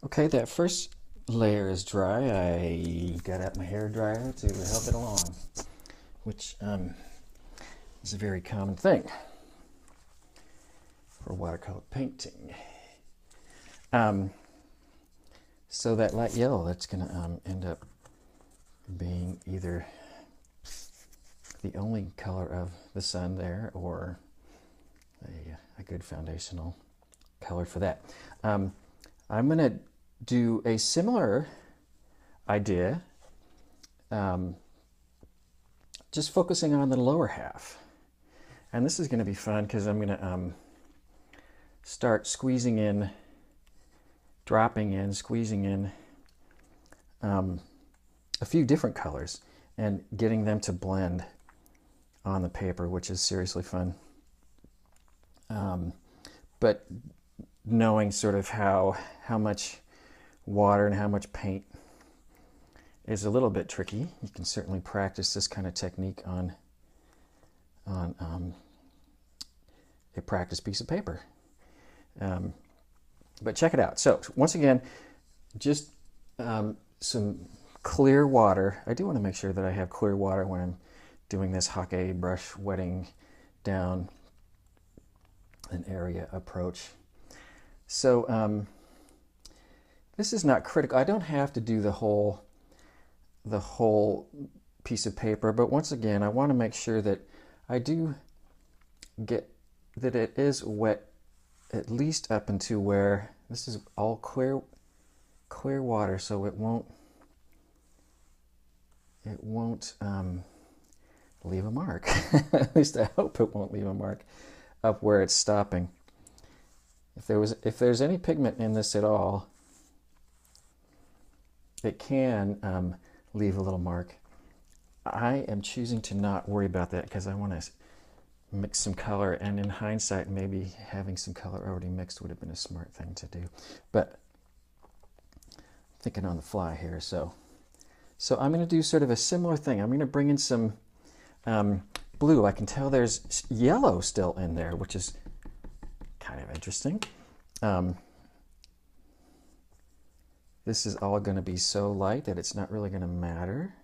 Okay, that first layer is dry. I got out my hair dryer to help it along, which is a very common thing for watercolor painting. So that light yellow, that's going to end up being either the only color of the sun there or a good foundational color for that. I'm going to do a similar idea, just focusing on the lower half. And this is going to be fun because I'm going to start squeezing in, dropping in, squeezing in a few different colors and getting them to blend on the paper, which is seriously fun. But knowing sort of how much water and how much paint is a little bit tricky. You can certainly practice this kind of technique on a practice piece of paper. But check it out. So once again, just some clear water. I do want to make sure that I have clear water when I'm doing this Hake brush wetting down an area approach. So this is not critical. I don't have to do the whole piece of paper, but once again, I want to make sure that I do get that it is wet at least up into where this is all clear water, so it won't leave a mark. At least I hope it won't leave a mark up where it's stopping. If there's any pigment in this at all, it can leave a little mark. I am choosing to not worry about that because I want to mix some color, and in hindsight, maybe having some color already mixed would have been a smart thing to do. But thinking on the fly here, so I'm going to do sort of a similar thing. I'm going to bring in some blue. I can tell there's yellow still in there, which is kind of interesting. This is all going to be so light that it's not really going to matter.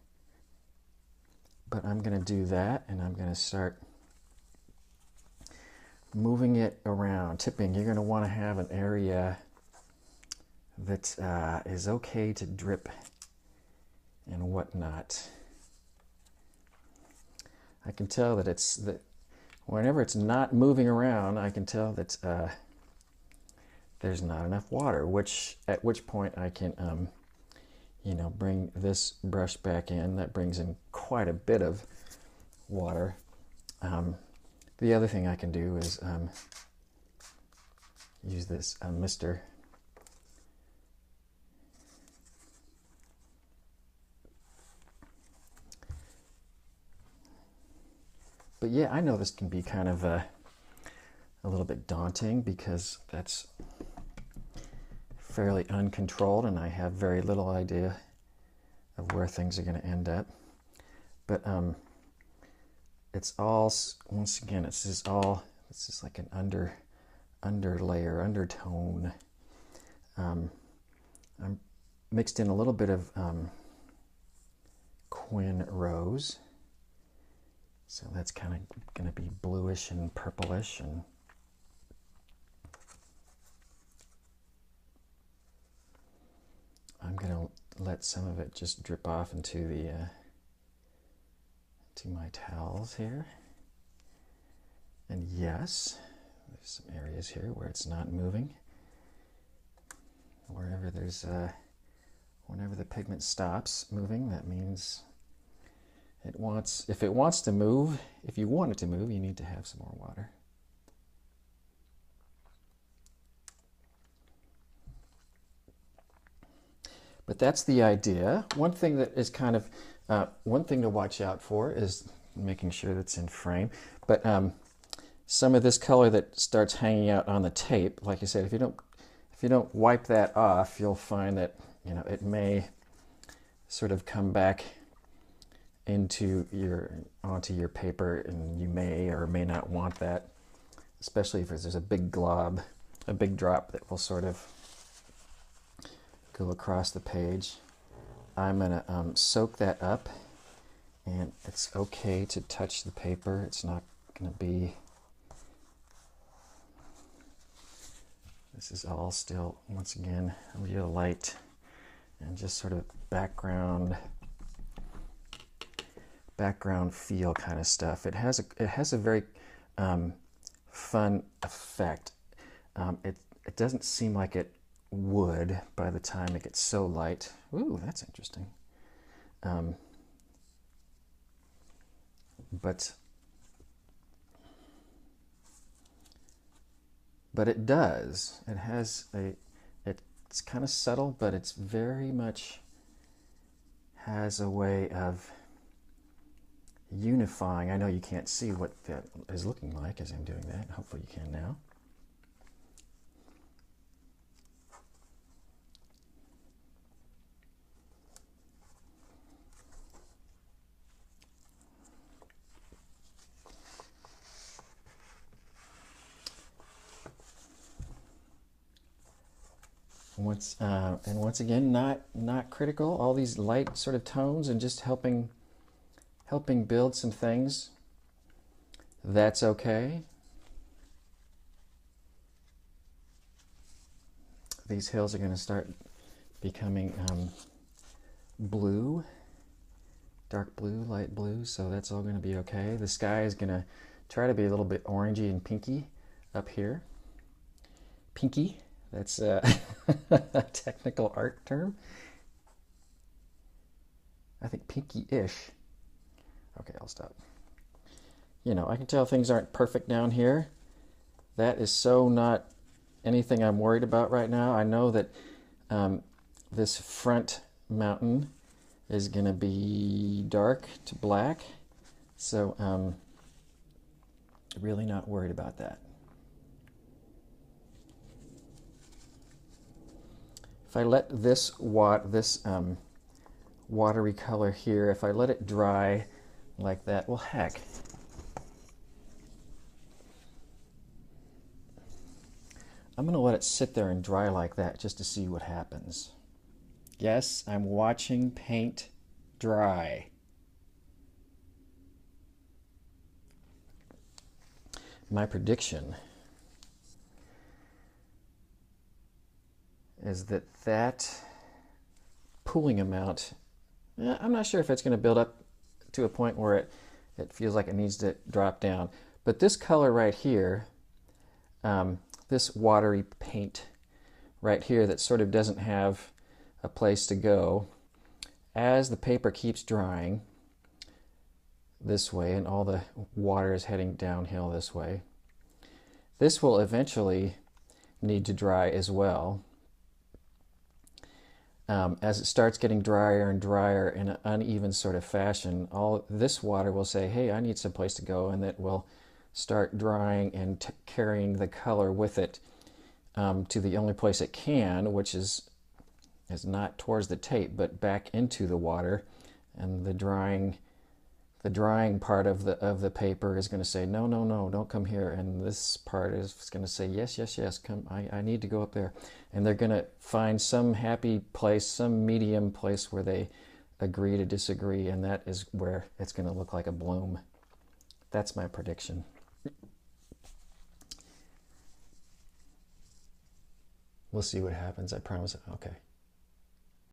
But I'm going to do that, and I'm going to start moving it around, tipping. You're going to want to have an area that is okay to drip and whatnot. I can tell that whenever it's not moving around, I can tell that there's not enough water, at which point I can bring this brush back in. That brings in quite a bit of water. The other thing I can do is use this mister. But yeah, I know this can be kind of a little bit daunting because that's fairly uncontrolled and I have very little idea of where things are going to end up. But it's all, once again, this is like an underlayer, undertone. I'm mixed in a little bit of Quin Rose. So that's kind of going to be bluish and purplish, and I'm going to let some of it just drip off into to my towels here. And yes, there's some areas here where it's not moving. Wherever whenever the pigment stops moving, that means if it wants to move, if you want it to move, you need to have some more water. But that's the idea. One thing that is kind of, one thing to watch out for is making sure that's in frame. But some of this color that starts hanging out on the tape, like I said, if you don't wipe that off, you'll find that it may sort of come back onto your paper, and you may or may not want that, especially if there's a big glob, a big drop that will sort of go across the page. I'm going to soak that up, and it's okay to touch the paper. It's not going to be... This is all still, once again, real light and just sort of background feel kind of stuff. It has a very fun effect. It doesn't seem like it would by the time it gets so light. Ooh, that's interesting. But it does. It has it's kind of subtle, but it's very much has a way of unifying. I know you can't see what that is looking like as I'm doing that. Hopefully you can now. Once again, not critical. All these light sort of tones and just helping build some things. That's okay. These hills are going to start becoming blue, dark blue, light blue, so that's all going to be okay. The sky is going to try to be a little bit orangey and pinky up here. Pinky. That's a technical art term. I think pinky-ish. Okay, I'll stop. You know, I can tell things aren't perfect down here. That is so not anything I'm worried about right now. I know that this front mountain is going to be dark to black, so really not worried about that. If I let this watery color here, if I let it dry like that, well, heck. I'm going to let it sit there and dry like that just to see what happens. Yes, I'm watching paint dry. My prediction is that pooling amount, I'm not sure if it's going to build up to a point where it feels like it needs to drop down. But this color right here, this watery paint right here that sort of doesn't have a place to go, as the paper keeps drying this way and all the water is heading downhill this way, this will eventually need to dry as well. As it starts getting drier and drier in an uneven sort of fashion, all this water will say, hey, I need some place to go, and it will start drying and carrying the color with it to the only place it can, which is not towards the tape, but back into the water. And the drying part of the paper is going to say, no, no, no, don't come here. And this part is going to say, yes, yes, yes, come, I need to go up there. And they're going to find some happy place, some medium place where they agree to disagree, and that is where it's going to look like a bloom. That's my prediction. We'll see what happens, I promise. Okay.